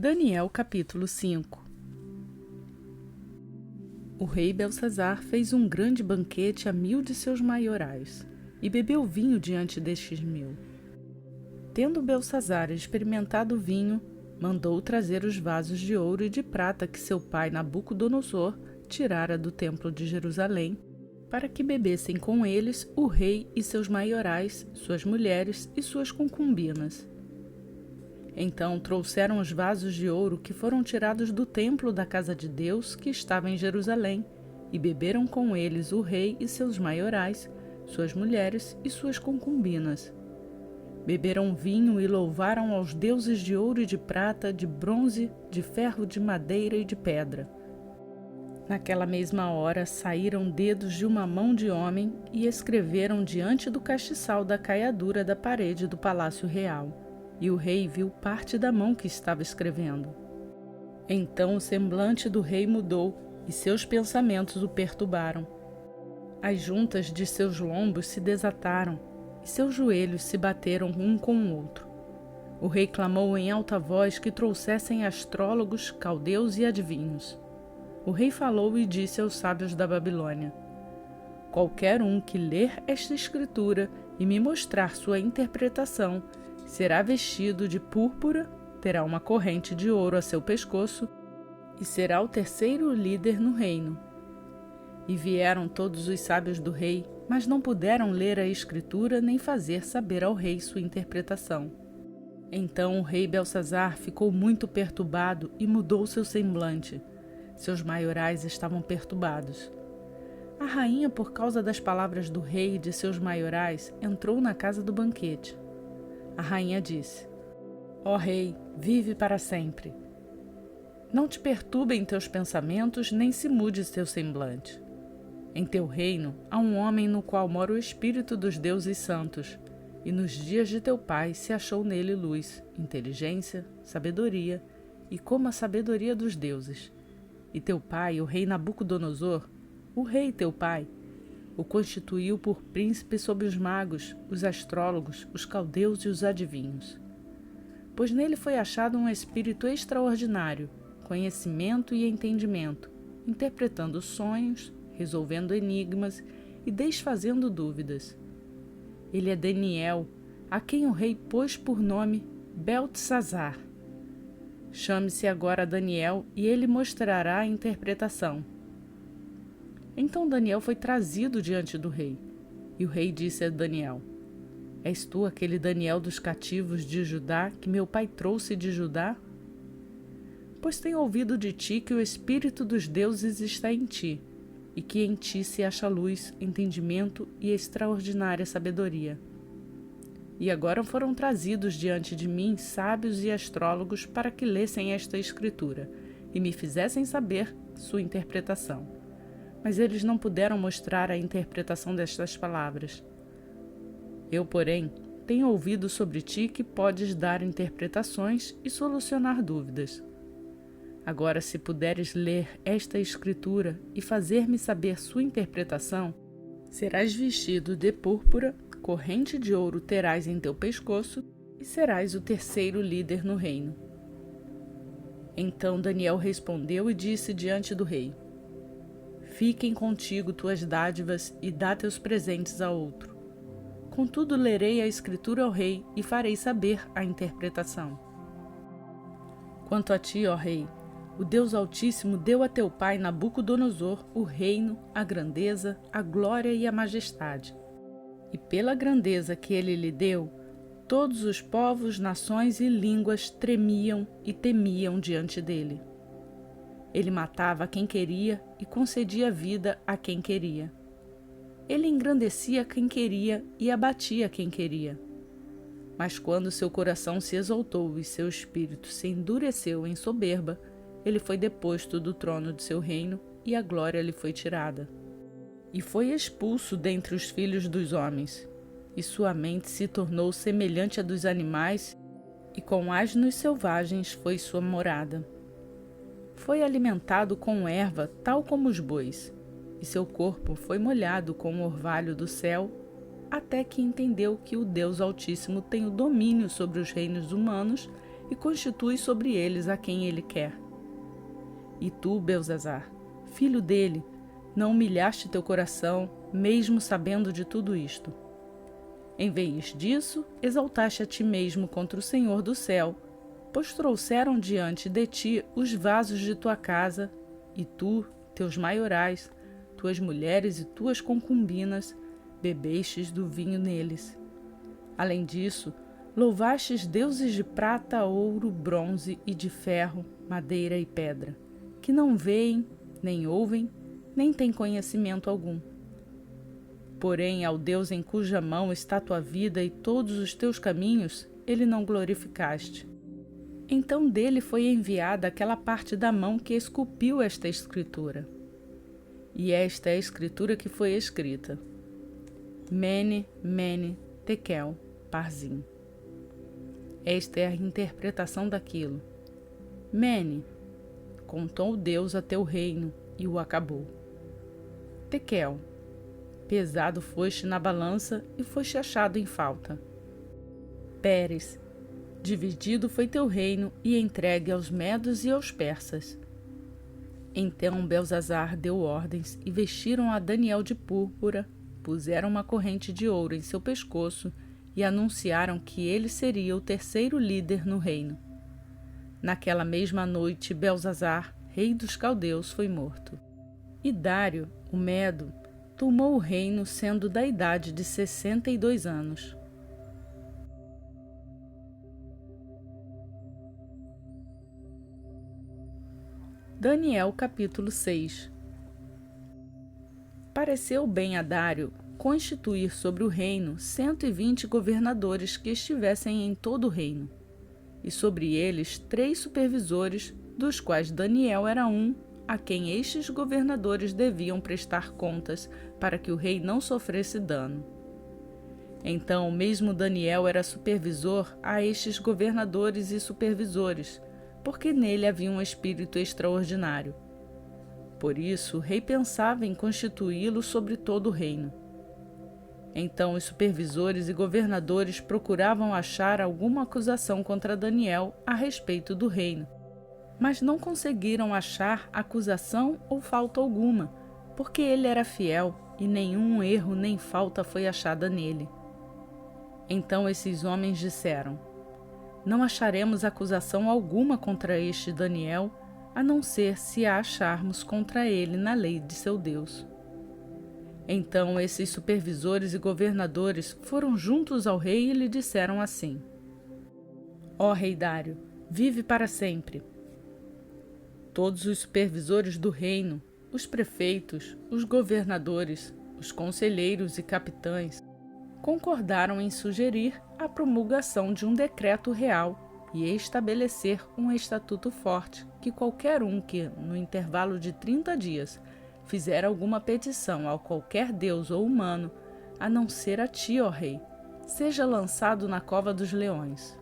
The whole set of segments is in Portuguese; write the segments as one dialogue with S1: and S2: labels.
S1: Daniel capítulo 5. O rei Beltsazar fez um grande banquete a 1000 de seus maiorais, e bebeu vinho diante destes 1000. Tendo Beltsazar experimentado o vinho, mandou trazer os vasos de ouro e de prata que seu pai Nabucodonosor tirara do templo de Jerusalém, para que bebessem com eles o rei e seus maiorais, suas mulheres e suas concubinas. Então trouxeram os vasos de ouro que foram tirados do templo da casa de Deus que estava em Jerusalém, e beberam com eles o rei e seus maiorais, suas mulheres e suas concubinas. Beberam vinho e louvaram aos deuses de ouro e de prata, de bronze, de ferro, de madeira e de pedra. Naquela mesma hora saíram dedos de uma mão de homem e escreveram diante do castiçal da caiadura da parede do palácio real. E o rei viu parte da mão que estava escrevendo. Então o semblante do rei mudou, e seus pensamentos o perturbaram. As juntas de seus lombos se desataram, e seus joelhos se bateram um com o outro. O rei clamou em alta voz que trouxessem astrólogos, caldeus e adivinhos. O rei falou e disse aos sábios da Babilônia: qualquer um que ler esta escritura e me mostrar sua interpretação, será vestido de púrpura, terá uma corrente de ouro a seu pescoço e será o terceiro líder no reino. E vieram todos os sábios do rei, mas não puderam ler a escritura nem fazer saber ao rei sua interpretação. Então o rei Beltsazar ficou muito perturbado e mudou seu semblante. Seus maiorais estavam perturbados. A rainha, por causa das palavras do rei e de seus maiorais, entrou na casa do banquete. A rainha disse: ó rei, vive para sempre. Não te perturbem teus pensamentos, nem se mude teu semblante. Em teu reino há um homem no qual mora o espírito dos deuses santos, e nos dias de teu pai se achou nele luz, inteligência, sabedoria, e como a sabedoria dos deuses. E teu pai, o rei Nabucodonosor, o rei teu pai, o constituiu por príncipe sobre os magos, os astrólogos, os caldeus e os adivinhos. Pois nele foi achado um espírito extraordinário, conhecimento e entendimento, interpretando sonhos, resolvendo enigmas e desfazendo dúvidas. Ele é Daniel, a quem o rei pôs por nome Beltsazar. Chame-se agora Daniel e ele mostrará a interpretação. Então Daniel foi trazido diante do rei, e o rei disse a Daniel: és tu aquele Daniel dos cativos de Judá que meu pai trouxe de Judá? Pois tenho ouvido de ti que o espírito dos deuses está em ti, e que em ti se acha luz, entendimento e extraordinária sabedoria. E agora foram trazidos diante de mim sábios e astrólogos para que lessem esta escritura, e me fizessem saber sua interpretação. Mas eles não puderam mostrar a interpretação destas palavras. Eu, porém, tenho ouvido sobre ti que podes dar interpretações e solucionar dúvidas. Agora, se puderes ler esta escritura e fazer-me saber sua interpretação, serás vestido de púrpura, corrente de ouro terás em teu pescoço e serás o terceiro líder no reino. Então Daniel respondeu e disse diante do rei: fiquem contigo tuas dádivas e dá teus presentes a outro. Contudo, lerei a escritura ao rei e farei saber a interpretação. Quanto a ti, ó rei, o Deus Altíssimo deu a teu pai Nabucodonosor o reino, a grandeza, a glória e a majestade. E pela grandeza que ele lhe deu, todos os povos, nações e línguas tremiam e temiam diante dele. Ele matava quem queria e concedia vida a quem queria. Ele engrandecia quem queria e abatia quem queria. Mas quando seu coração se exaltou e seu espírito se endureceu em soberba, ele foi deposto do trono de seu reino e a glória lhe foi tirada. E foi expulso dentre os filhos dos homens, e sua mente se tornou semelhante à dos animais, e com asnos selvagens foi sua morada. Foi alimentado com erva, tal como os bois, e seu corpo foi molhado com o orvalho do céu, até que entendeu que o Deus Altíssimo tem o domínio sobre os reinos humanos e constitui sobre eles a quem ele quer. E tu, Belzazar, filho dele, não humilhaste teu coração, mesmo sabendo de tudo isto. Em vez disso, exaltaste a ti mesmo contra o Senhor do céu, pois trouxeram diante de ti os vasos de tua casa, e tu, teus maiorais, tuas mulheres e tuas concubinas, bebestes do vinho neles. Além disso, louvastes deuses de prata, ouro, bronze e de ferro, madeira e pedra, que não veem, nem ouvem, nem têm conhecimento algum. Porém, ao Deus em cuja mão está tua vida e todos os teus caminhos, ele não glorificaste. Então dele foi enviada aquela parte da mão que esculpiu esta escritura. E esta é a escritura que foi escrita: Mene, Mene, Tekel, Parzim. Esta é a interpretação daquilo. Mene, contou Deus a teu reino e o acabou. Tekel, pesado foste na balança e foste achado em falta. Pérez, dividido foi teu reino e entregue aos medos e aos persas. Então Belzazar deu ordens e vestiram a Daniel de púrpura, puseram uma corrente de ouro em seu pescoço e anunciaram que ele seria o terceiro líder no reino. Naquela mesma noite, Belzazar, rei dos caldeus, foi morto. E Dário, o Medo, tomou o reino sendo da idade de 62 anos. Daniel capítulo 6. Pareceu bem a Dário constituir sobre o reino 120 governadores que estivessem em todo o reino, e sobre eles 3 supervisores, dos quais Daniel era um, a quem estes governadores deviam prestar contas para que o rei não sofresse dano. Então, mesmo Daniel era supervisor a estes governadores e supervisores, porque nele havia um espírito extraordinário. Por isso, o rei pensava em constituí-lo sobre todo o reino. Então, os supervisores e governadores procuravam achar alguma acusação contra Daniel a respeito do reino, mas não conseguiram achar acusação ou falta alguma, porque ele era fiel e nenhum erro nem falta foi achada nele. Então esses homens disseram: Não acharemos acusação alguma contra este Daniel, a não ser se a acharmos contra ele na lei de seu Deus. Então esses supervisores e governadores foram juntos ao rei e lhe disseram assim: Ó rei Dário, vive para sempre. Todos os supervisores do reino, os prefeitos, os governadores, os conselheiros e capitães, concordaram em sugerir a promulgação de um decreto real e estabelecer um estatuto forte que qualquer um que, no intervalo de 30 dias, fizer alguma petição a qualquer deus ou humano, a não ser a ti, ó rei, seja lançado na cova dos leões.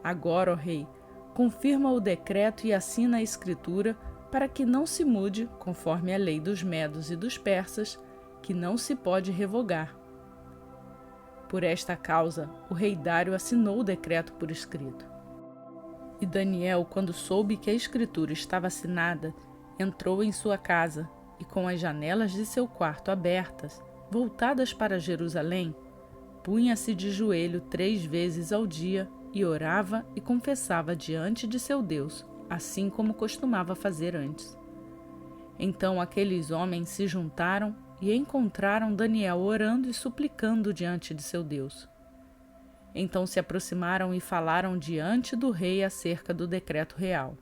S1: Agora, ó rei, confirma o decreto e assina a escritura para que não se mude, conforme a lei dos medos e dos persas, que não se pode revogar. Por esta causa, o rei Dário assinou o decreto por escrito. E Daniel, quando soube que a escritura estava assinada, entrou em sua casa e, com as janelas de seu quarto abertas, voltadas para Jerusalém, punha-se de joelho 3 vezes ao dia e orava e confessava diante de seu Deus, assim como costumava fazer antes. Então aqueles homens se juntaram e encontraram Daniel orando e suplicando diante de seu Deus. Então se aproximaram e falaram diante do rei acerca do decreto real.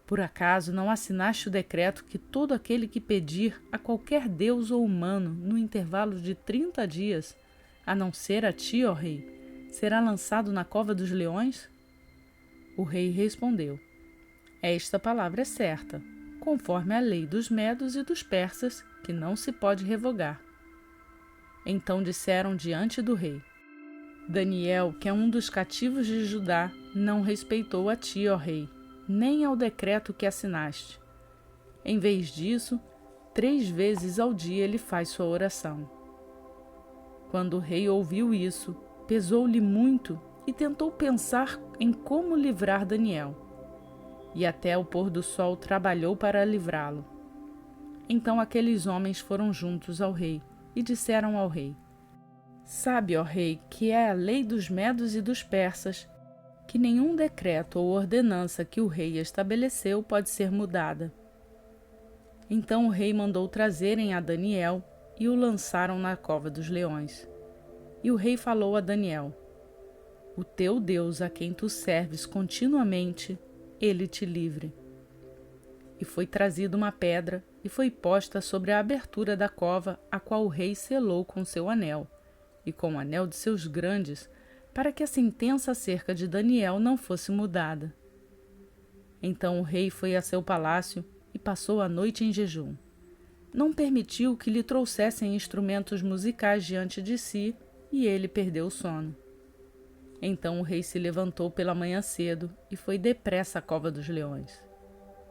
S1: Por acaso não assinaste o decreto que todo aquele que pedir a qualquer deus ou humano no intervalo de 30 dias, a não ser a ti, ó rei, será lançado na cova dos leões? O rei respondeu: Esta palavra é certa, conforme a lei dos medos e dos persas, que não se pode revogar. Então disseram diante do rei: Daniel, que é um dos cativos de Judá, não respeitou a ti, ó rei, nem ao decreto que assinaste. Em vez disso, 3 vezes ao dia ele faz sua oração. Quando o rei ouviu isso, pesou-lhe muito e tentou pensar em como livrar Daniel. E até o pôr do sol trabalhou para livrá-lo. Então aqueles homens foram juntos ao rei e disseram ao rei: Sabe, ó rei, que é a lei dos medos e dos persas, que nenhum decreto ou ordenança que o rei estabeleceu pode ser mudada. Então o rei mandou trazerem a Daniel e o lançaram na cova dos leões. E o rei falou a Daniel: O teu Deus, a quem tu serves continuamente, ele te livre. E foi trazida uma pedra e foi posta sobre a abertura da cova, a qual o rei selou com seu anel, e com o anel de seus grandes, para que a sentença acerca de Daniel não fosse mudada. Então o rei foi a seu palácio e passou a noite em jejum. Não permitiu que lhe trouxessem instrumentos musicais diante de si, e ele perdeu o sono. Então o rei se levantou pela manhã cedo e foi depressa à cova dos leões.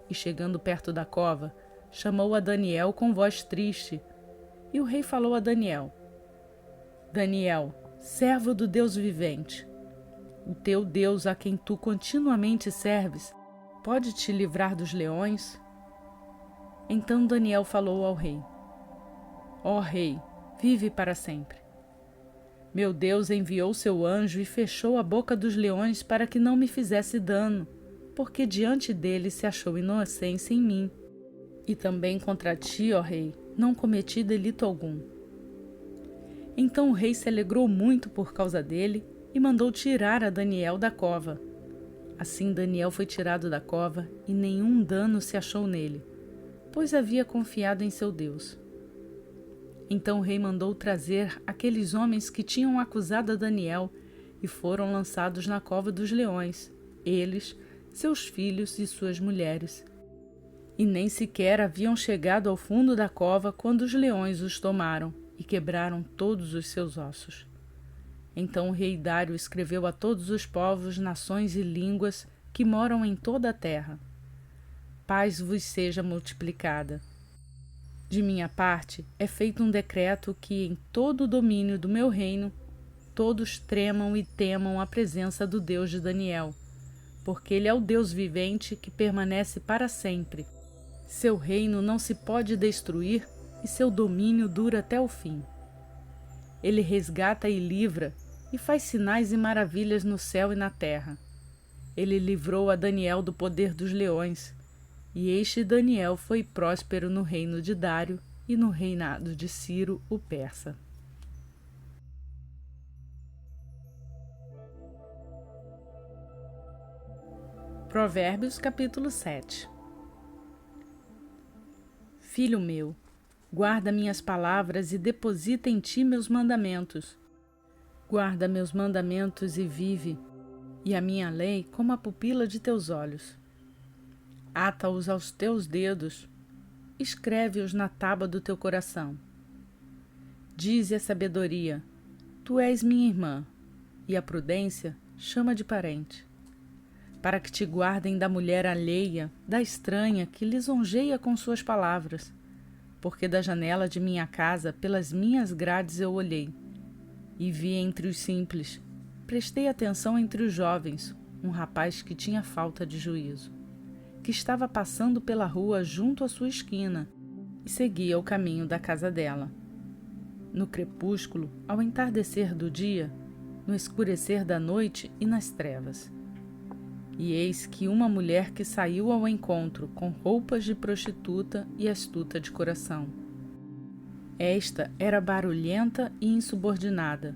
S1: E chegando perto da cova, chamou a Daniel com voz triste. E o rei falou a Daniel: Daniel, servo do Deus vivente, o teu Deus, a quem tu continuamente serves, pode te livrar dos leões? Então Daniel falou ao rei: Ó rei, vive para sempre. Meu Deus enviou seu anjo e fechou a boca dos leões para que não me fizesse dano, porque diante dele se achou inocência em mim. E também contra ti, ó rei, não cometi delito algum. Então o rei se alegrou muito por causa dele e mandou tirar a Daniel da cova. Assim Daniel foi tirado da cova e nenhum dano se achou nele, pois havia confiado em seu Deus. Então o rei mandou trazer aqueles homens que tinham acusado a Daniel e foram lançados na cova dos leões, eles, seus filhos e suas mulheres. E nem sequer haviam chegado ao fundo da cova quando os leões os tomaram e quebraram todos os seus ossos. Então o rei Dário escreveu a todos os povos, nações e línguas que moram em toda a terra: Paz vos seja multiplicada. De minha parte, é feito um decreto que, em todo o domínio do meu reino, todos tremam e temam a presença do Deus de Daniel, porque ele é o Deus vivente que permanece para sempre. Seu reino não se pode destruir e seu domínio dura até o fim. Ele resgata e livra e faz sinais e maravilhas no céu e na terra. Ele livrou a Daniel do poder dos leões, e este Daniel foi próspero no reino de Dário e no reinado de Ciro, o persa. Provérbios capítulo 7. Filho meu, guarda minhas palavras e deposita em ti meus mandamentos. Guarda meus mandamentos e vive, e a minha lei como a pupila de teus olhos. Ata-os aos teus dedos, escreve-os na tábua do teu coração. Dize a sabedoria: tu és minha irmã, e a prudência chama de parente. Para que te guardem da mulher alheia, da estranha que lisonjeia com suas palavras, porque da janela de minha casa, pelas minhas grades eu olhei, e vi entre os simples, prestei atenção entre os jovens, um rapaz que tinha falta de juízo, que estava passando pela rua junto à sua esquina, e seguia o caminho da casa dela. No crepúsculo, ao entardecer do dia, no escurecer da noite e nas trevas. E eis que uma mulher que saiu ao encontro com roupas de prostituta e astuta de coração. Esta era barulhenta e insubordinada.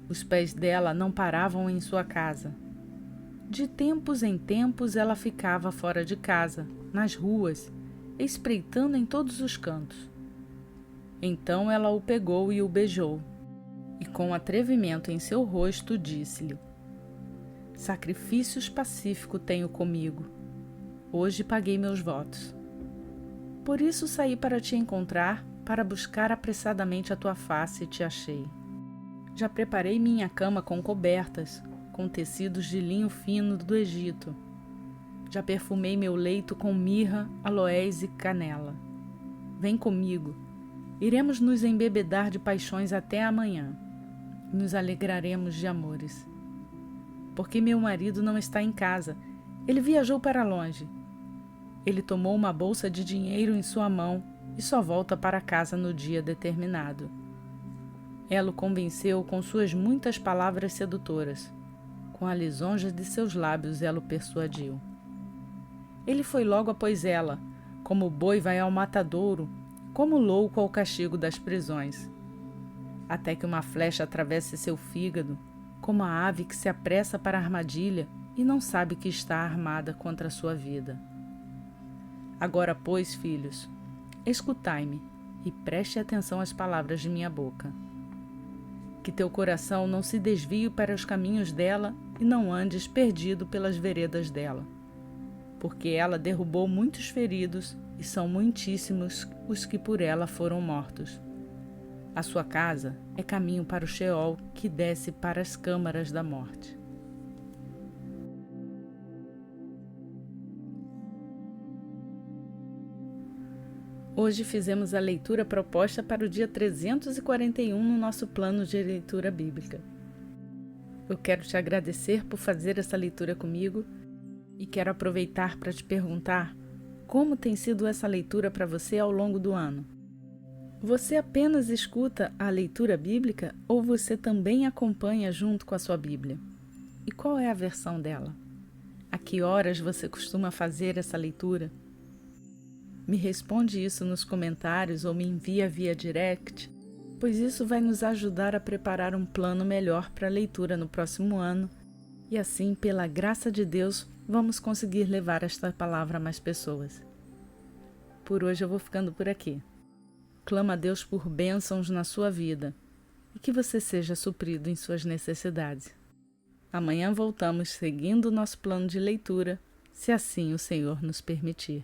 S1: Os pés dela não paravam em sua casa. De tempos em tempos ela ficava fora de casa, nas ruas, espreitando em todos os cantos. Então ela o pegou e o beijou, e com atrevimento em seu rosto disse-lhe: sacrifícios pacífico tenho comigo. Hoje paguei meus votos. Por isso saí para te encontrar, para buscar apressadamente a tua face e te achei. Já preparei minha cama com cobertas, com tecidos de linho fino do Egito. Já perfumei meu leito com mirra, aloés e canela. Vem comigo. Iremos nos embebedar de paixões até amanhã. Nos alegraremos de amores. porque meu marido não está em casa. Ele viajou para longe. Ele tomou uma bolsa de dinheiro em sua mão e só volta para casa no dia determinado. Ela o convenceu com suas muitas palavras sedutoras. Com a lisonja de seus lábios, ela o persuadiu. Ele foi logo após ela, como o boi vai ao matadouro, como louco ao castigo das prisões. Até que uma flecha atravesse seu fígado, como a ave que se apressa para a armadilha e não sabe que está armada contra a sua vida. Agora, pois, filhos, escutai-me e preste atenção às palavras de minha boca. Que teu coração não se desvie para os caminhos dela e não andes perdido pelas veredas dela. Porque ela derrubou muitos feridos e são muitíssimos os que por ela foram mortos. A sua casa é caminho para o Sheol que desce para as câmaras da morte. Hoje fizemos a leitura proposta para o dia 341 no nosso plano de leitura bíblica. Eu quero te agradecer por fazer essa leitura comigo e quero aproveitar para te perguntar como tem sido essa leitura para você ao longo do ano. Você apenas escuta a leitura bíblica ou você também acompanha junto com a sua Bíblia? E qual é a versão dela? A que horas você costuma fazer essa leitura? Me responde isso nos comentários ou me envia via direct, pois isso vai nos ajudar a preparar um plano melhor para a leitura no próximo ano e assim, pela graça de Deus, vamos conseguir levar esta palavra a mais pessoas. Por hoje eu vou ficando por aqui. Clama a Deus por bênçãos na sua vida e que você seja suprido em suas necessidades. Amanhã voltamos seguindo o nosso plano de leitura, se assim o Senhor nos permitir.